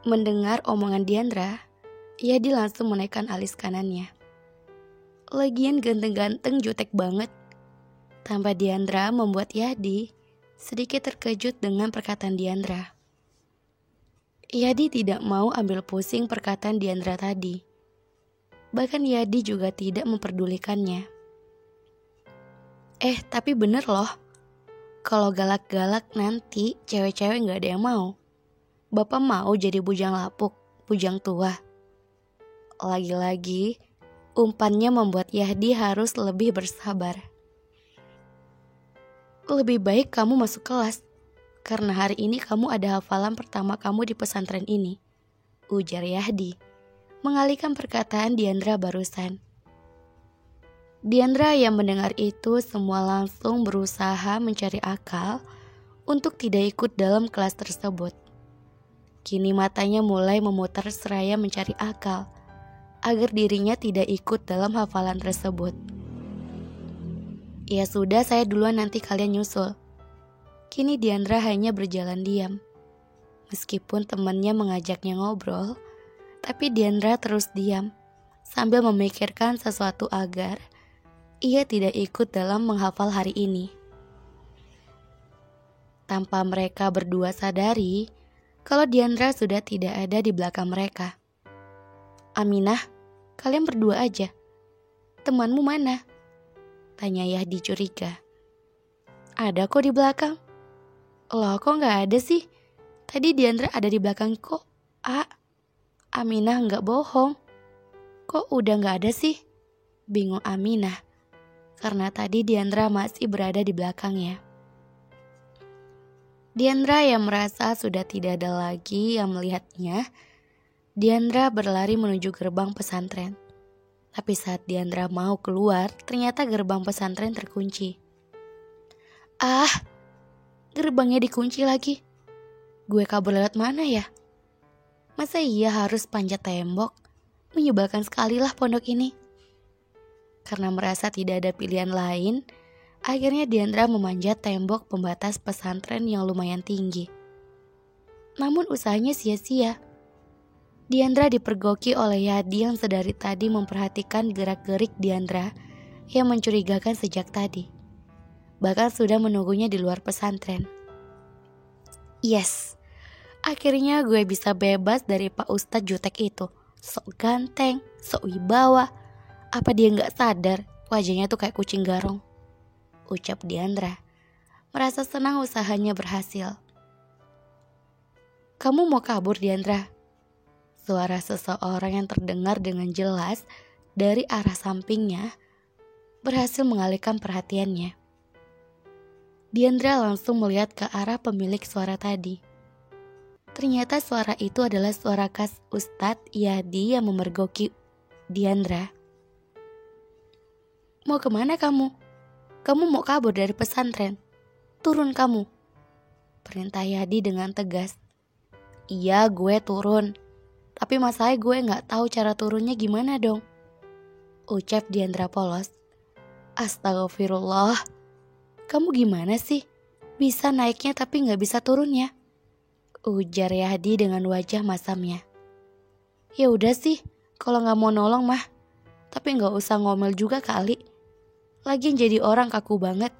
Mendengar omongan Diandra, Yadi langsung menaikkan alis kanannya. Lagian ganteng-ganteng jutek banget. Tanpa Diandra membuat Yadi sedikit terkejut dengan perkataan Diandra. Yadi tidak mau ambil pusing perkataan Diandra tadi. Bahkan Yadi juga tidak memperdulikannya. Tapi bener loh. Kalau galak-galak nanti cewek-cewek gak ada yang mau. Bapak mau jadi bujang lapuk, bujang tua. Lagi-lagi, umpannya membuat Yadi harus lebih bersabar. Lebih baik kamu masuk kelas, karena hari ini kamu ada hafalan pertama kamu di pesantren ini, ujar Yadi, mengalihkan perkataan Diandra barusan. Diandra yang mendengar itu semua langsung berusaha mencari akal untuk tidak ikut dalam kelas tersebut. Kini matanya mulai memutar seraya mencari akal agar dirinya tidak ikut dalam hafalan tersebut. Ya sudah, saya duluan, nanti kalian nyusul. Kini Diandra hanya berjalan diam. Meskipun temannya mengajaknya ngobrol, tapi Diandra terus diam sambil memikirkan sesuatu agar ia tidak ikut dalam menghafal hari ini. Tanpa mereka berdua sadari kalau Diandra sudah tidak ada di belakang mereka. Aminah, kalian berdua aja. Temanmu mana? Tanya Yadi curiga. Ada kok di belakang. Loh, kok gak ada sih? Tadi Diandra ada di belakang kok. Aminah gak bohong. Kok udah gak ada sih? Bingung Aminah. Karena tadi Diandra masih berada di belakangnya. Diandra yang merasa sudah tidak ada lagi yang melihatnya, Diandra berlari menuju gerbang pesantren. Tapi saat Diandra mau keluar, ternyata gerbang pesantren terkunci. Gerbangnya dikunci lagi. Gue kabur lewat mana ya? Masa iya harus panjat tembok? Menyebalkan sekali lah pondok ini. Karena merasa tidak ada pilihan lain, akhirnya Diandra memanjat tembok pembatas pesantren yang lumayan tinggi. Namun usahanya sia-sia. Diandra dipergoki oleh Yadi yang sedari tadi memperhatikan gerak-gerik Diandra yang mencurigakan sejak tadi. Bahkan sudah menunggunya di luar pesantren. Yes, akhirnya gue bisa bebas dari Pak Ustadz jutek itu. Sok ganteng, sok wibawa. Apa dia gak sadar wajahnya tuh kayak kucing garong? Ucap Diandra, merasa senang usahanya berhasil. Kamu mau kabur, Diandra? Suara seseorang yang terdengar dengan jelas dari arah sampingnya berhasil mengalihkan perhatiannya. Diandra langsung melihat ke arah pemilik suara tadi. Ternyata suara itu adalah suara khas Ustadz Yadi yang memergoki Diandra. Mau kemana kamu? Kamu mau kabur dari pesantren? Turun kamu, perintah Yadi dengan tegas. Iya, gue turun. Tapi masalahnya gue gak tahu cara turunnya gimana dong, ucap Diandra polos. Astagfirullah. Kamu gimana sih? Bisa naiknya tapi gak bisa turunnya, ujar Yadi dengan wajah masamnya. Ya udah sih, kalau gak mau nolong mah. Tapi gak usah ngomel juga kali. Lagian jadi orang kaku banget,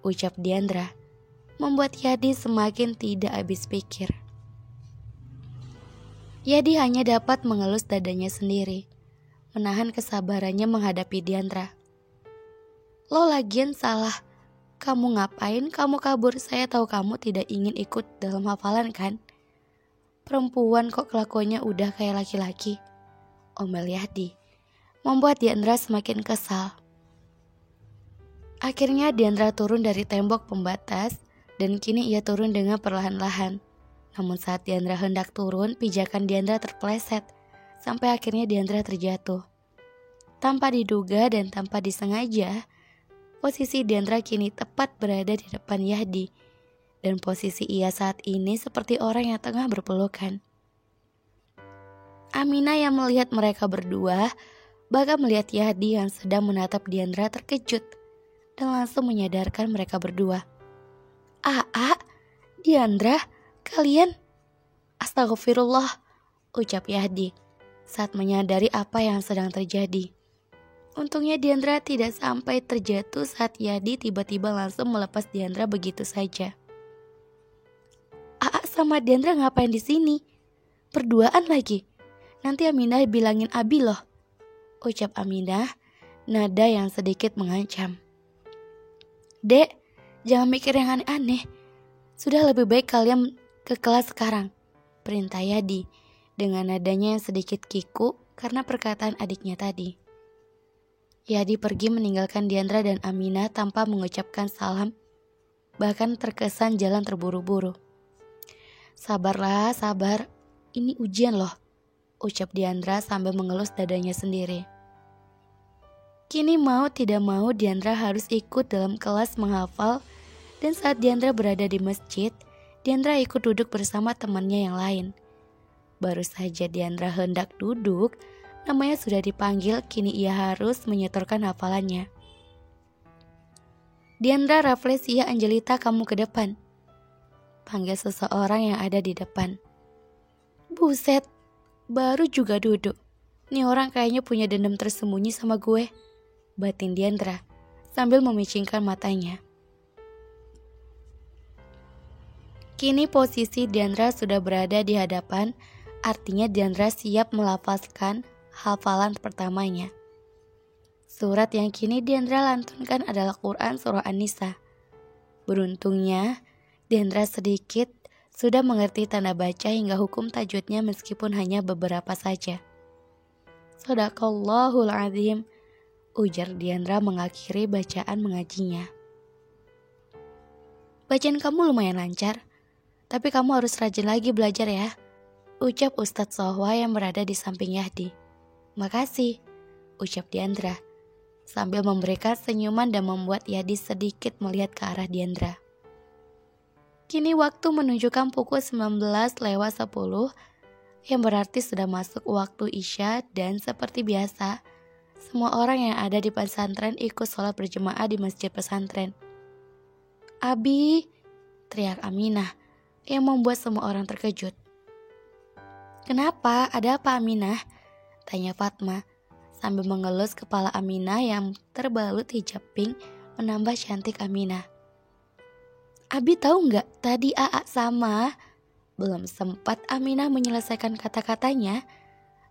ucap Diandra, membuat Yadi semakin tidak habis pikir. Yadi hanya dapat mengelus dadanya sendiri, menahan kesabarannya menghadapi Diandra. Lo lagian salah. Kamu ngapain kamu kabur? Saya tahu kamu tidak ingin ikut dalam hafalan kan? Perempuan kok kelakuannya udah kayak laki-laki, omel Yadi, membuat Diandra semakin kesal. Akhirnya Diandra turun dari tembok pembatas dan kini ia turun dengan perlahan-lahan. Namun saat Diandra hendak turun, pijakan Diandra terpeleset sampai akhirnya Diandra terjatuh. Tanpa diduga dan tanpa disengaja, posisi Diandra kini tepat berada di depan Yadi. Dan posisi ia saat ini seperti orang yang tengah berpelukan. Aminah yang melihat mereka berdua, bahkan melihat Yadi yang sedang menatap Diandra terkejut dan langsung menyadarkan mereka berdua. Diandra, kalian? Astagfirullah, ucap Yadi saat menyadari apa yang sedang terjadi. Untungnya Diandra tidak sampai terjatuh saat Yadi tiba-tiba langsung melepas Diandra begitu saja. Aa sama Diandra ngapain di sini? Berduaan lagi. Nanti Aminah bilangin Abi loh, ucap Aminah, nada yang sedikit mengancam. Dek, jangan mikir yang aneh-aneh. Sudah lebih baik kalian ke kelas sekarang, perintah Yadi dengan nadanya yang sedikit kiku karena perkataan adiknya tadi. Yadi pergi meninggalkan Diandra dan Aminah tanpa mengucapkan salam, bahkan terkesan jalan terburu-buru. Sabarlah, sabar, ini ujian loh, ucap Diandra sambil mengelus dadanya sendiri. Kini mau tidak mau Diandra harus ikut dalam kelas menghafal, dan saat Diandra berada di masjid, Diandra ikut duduk bersama temannya yang lain. Baru saja Diandra hendak duduk, namanya sudah dipanggil, kini ia harus menyetorkan hafalannya. Diandra, Rafflesia, Angelita, kamu ke depan, panggil seseorang yang ada di depan. Buset, baru juga duduk. Nih orang kayaknya punya dendam tersembunyi sama gue, batin Diandra sambil memicingkan matanya. Kini posisi Diandra sudah berada di hadapan, artinya Diandra siap melafazkan hafalan pertamanya. Surat yang kini Diandra lantunkan adalah Quran Surah An-Nisa. Beruntungnya, Diandra sedikit sudah mengerti tanda baca hingga hukum tajwidnya meskipun hanya beberapa saja. Shadaqallahul Azim, ujar Diandra mengakhiri bacaan mengajinya. Bacaan kamu lumayan lancar, tapi kamu harus rajin lagi belajar ya, ucap Ustadz Sohwa yang berada di samping Yahdi. Makasih, ucap Diandra sambil memberikan senyuman dan membuat Yadi sedikit melihat ke arah Diandra. Kini waktu menunjukkan pukul 19:10 yang berarti sudah masuk waktu Isya, dan seperti biasa semua orang yang ada di pesantren ikut sholat berjemaah di masjid pesantren. Abi, teriak Aminah yang membuat semua orang terkejut. Kenapa? Ada apa Aminah? Tanya Fatma sambil mengelus kepala Aminah yang terbalut hijab pink menambah cantik Aminah. Abi tahu nggak tadi Aa sama? Belum sempat Aminah menyelesaikan kata-katanya,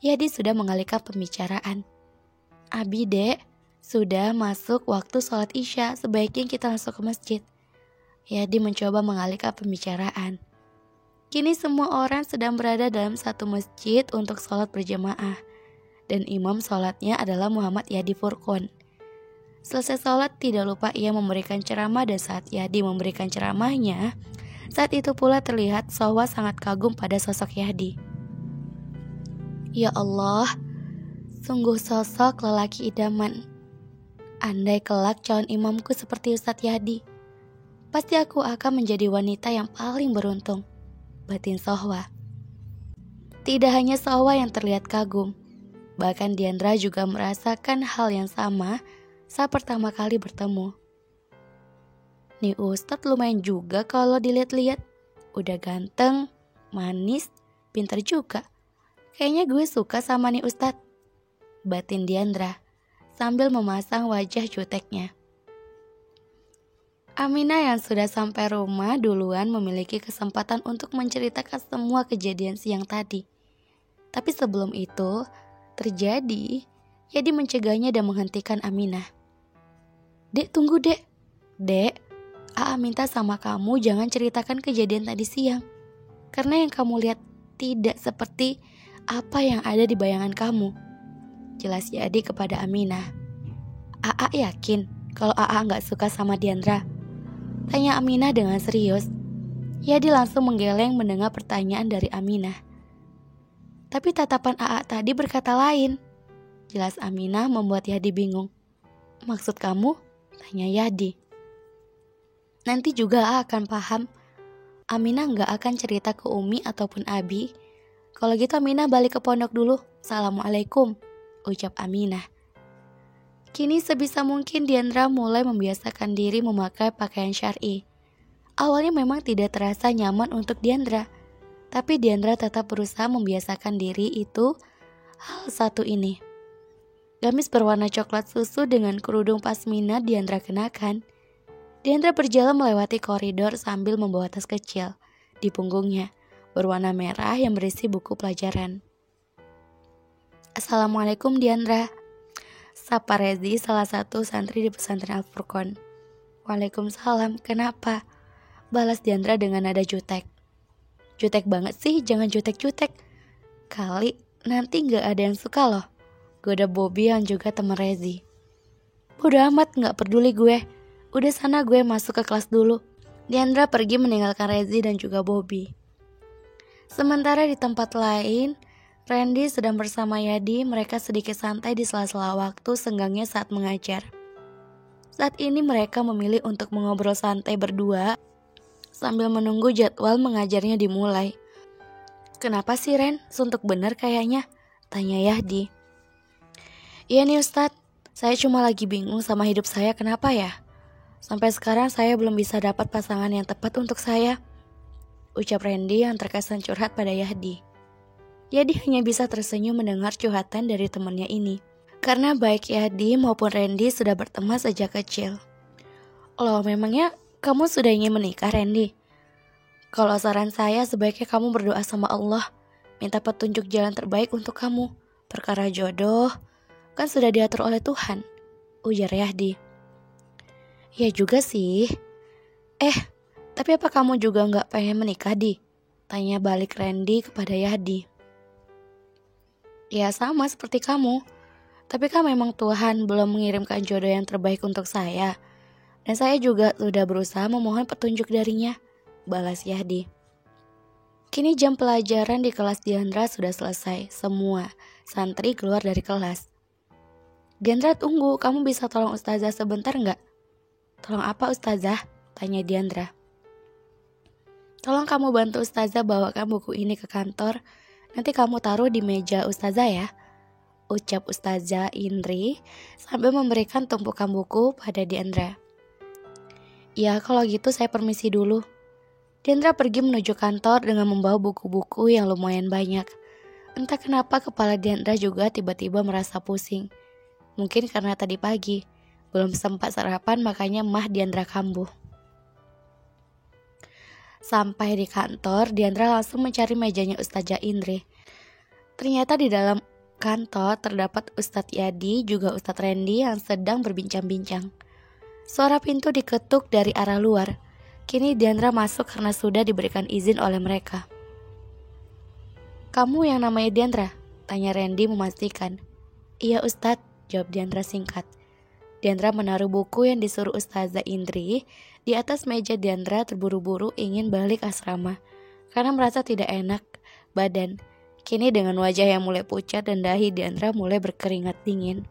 Yadi sudah mengalihkan pembicaraan. Abi dek, sudah masuk waktu sholat Isya, sebaiknya kita langsung ke masjid. Yadi mencoba mengalihkan pembicaraan. Kini semua orang sedang berada dalam satu masjid untuk sholat berjamaah, dan imam sholatnya adalah Muhammad Yadi Furqon. Selesai sholat tidak lupa ia memberikan ceramah, dan saat Yadi memberikan ceramahnya, saat itu pula terlihat Sohwa sangat kagum pada sosok Yadi. Ya Allah, sungguh sosok lelaki idaman. Andai kelak calon imamku seperti Ustadz Yadi, pasti aku akan menjadi wanita yang paling beruntung, batin Sohwa. Tidak hanya Sohwa yang terlihat kagum, bahkan Diandra juga merasakan hal yang sama saat pertama kali bertemu. Nih Ustadz lumayan juga kalau dilihat-lihat. Udah ganteng, manis, pintar juga. Kayaknya gue suka sama nih Ustadz, batin Diandra sambil memasang wajah juteknya. Aminah yang sudah sampai rumah duluan memiliki kesempatan untuk menceritakan semua kejadian siang tadi. Tapi sebelum itu terjadi, Yadi mencegahnya dan menghentikan Aminah. Dek, tunggu dek. Dek, Aa minta sama kamu jangan ceritakan kejadian tadi siang, karena yang kamu lihat tidak seperti apa yang ada di bayangan kamu, jelas Yadi kepada Aminah. Aa yakin kalau Aa gak suka sama Diandra? Tanya Aminah dengan serius. Yadi langsung menggeleng mendengar pertanyaan dari Aminah. Tapi tatapan Aa tadi berkata lain, jelas Aminah membuat Yadi bingung. Maksud kamu? Tanya Yadi. Nanti juga Aa akan paham. Aminah gak akan cerita ke Umi ataupun Abi. Kalau gitu Aminah balik ke pondok dulu. Assalamualaikum, ucap Aminah. Kini sebisa mungkin Diandra mulai membiasakan diri memakai pakaian syar'i. Awalnya memang tidak terasa nyaman untuk Diandra, Tapi Diandra tetap berusaha membiasakan diri itu hal satu ini. Gamis berwarna coklat susu dengan kerudung pasmina Diandra kenakan. Diandra berjalan melewati koridor sambil membawa tas kecil di punggungnya berwarna merah yang berisi buku pelajaran. Assalamualaikum Diandra, sapa Rezi, salah satu santri di pesantren Al-Furqon. Waalaikumsalam, kenapa? Balas Diandra dengan nada jutek. Jutek banget sih, jangan jutek-jutek. Kali nanti gak ada yang suka loh. Goda Bobby yang juga teman Rezi. Bodo amat, gak peduli gue. Udah sana gue masuk ke kelas dulu. Diandra pergi meninggalkan Rezi dan juga Bobby. Sementara di tempat lain, Randy sedang bersama Yadi. Mereka sedikit santai di sela-sela waktu senggangnya saat mengajar. Saat ini mereka memilih untuk mengobrol santai berdua sambil menunggu jadwal mengajarnya dimulai. Kenapa sih Ren? Suntuk bener kayaknya, tanya Yadi. Iya nih Ustadz, saya cuma lagi bingung sama hidup saya, kenapa ya? Sampai sekarang saya belum bisa dapat pasangan yang tepat untuk saya, ucap Randy yang terkesan curhat pada Yadi. Yadi hanya bisa tersenyum mendengar curhatan dari temannya ini. Karena baik Yadi maupun Randy sudah berteman sejak kecil. Loh, memangnya kamu sudah ingin menikah, Randy? Kalau saran saya sebaiknya kamu berdoa sama Allah, minta petunjuk jalan terbaik untuk kamu. Perkara jodoh kan sudah diatur oleh Tuhan, ujar Yadi. Ya juga sih. Tapi apa kamu juga gak pengen menikah, Di? Tanya balik Randy kepada Yadi. Ya sama seperti kamu. Tapi kan memang Tuhan belum mengirimkan jodoh yang terbaik untuk saya. Dan saya juga sudah berusaha memohon petunjuk darinya, balas Yadi. Kini jam pelajaran di kelas Diandra sudah selesai. Semua santri keluar dari kelas. Diandra tunggu, kamu bisa tolong Ustazah sebentar gak? Tolong apa Ustazah? Tanya Diandra. Tolong kamu bantu Ustazah bawakan buku ini ke kantor. Nanti kamu taruh di meja Ustazah ya, ucap Ustazah Indri sambil memberikan tumpukan buku pada Diandra. Ya kalau gitu saya permisi dulu. Diandra pergi menuju kantor dengan membawa buku-buku yang lumayan banyak. Entah kenapa kepala Diandra juga tiba-tiba merasa pusing. Mungkin karena tadi pagi belum sempat sarapan makanya mah Diandra kambuh. Sampai di kantor, Diandra langsung mencari mejanya Ustazah Indri. Ternyata di dalam kantor terdapat Ustadz Yadi juga Ustadz Randy yang sedang berbincang-bincang. Suara pintu diketuk dari arah luar. Kini Diandra masuk karena sudah diberikan izin oleh mereka. Kamu yang namanya Diandra? Tanya Randy memastikan. Iya Ustadz, jawab Diandra singkat. Diandra menaruh buku yang disuruh Ustazah Indri di atas meja. Diandra terburu-buru ingin balik asrama karena merasa tidak enak badan. Kini dengan wajah yang mulai pucat dan dahi Diandra mulai berkeringat dingin.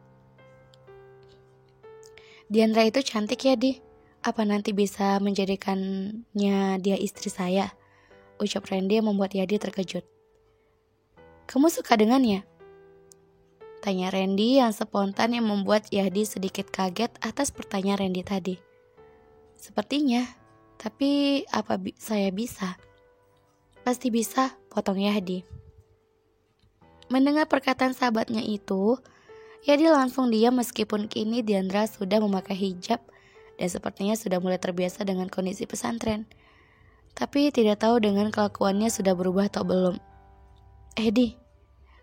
Diandra itu cantik ya Di. Apa nanti bisa menjadikannya dia istri saya? Ucap Randy yang membuat Yadi terkejut. Kamu suka dengannya? Tanya Randy yang spontan yang membuat Yadi sedikit kaget atas pertanyaan Randy tadi. Sepertinya, tapi apa saya bisa? Pasti bisa, potong Yadi. Mendengar perkataan sahabatnya itu, Yadi langsung diam meskipun kini Diandra sudah memakai hijab dan sepertinya sudah mulai terbiasa dengan kondisi pesantren. Tapi tidak tahu dengan kelakuannya sudah berubah atau belum. Di,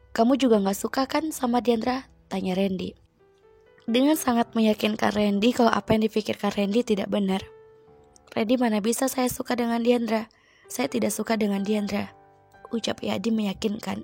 kamu juga gak suka kan sama Diandra? Tanya Randy. Dengan sangat meyakinkan Randy kalau apa yang dipikirkan Randy tidak benar. Randy, mana bisa saya suka dengan Diandra? Saya tidak suka dengan Diandra, ucap Yadi meyakinkan.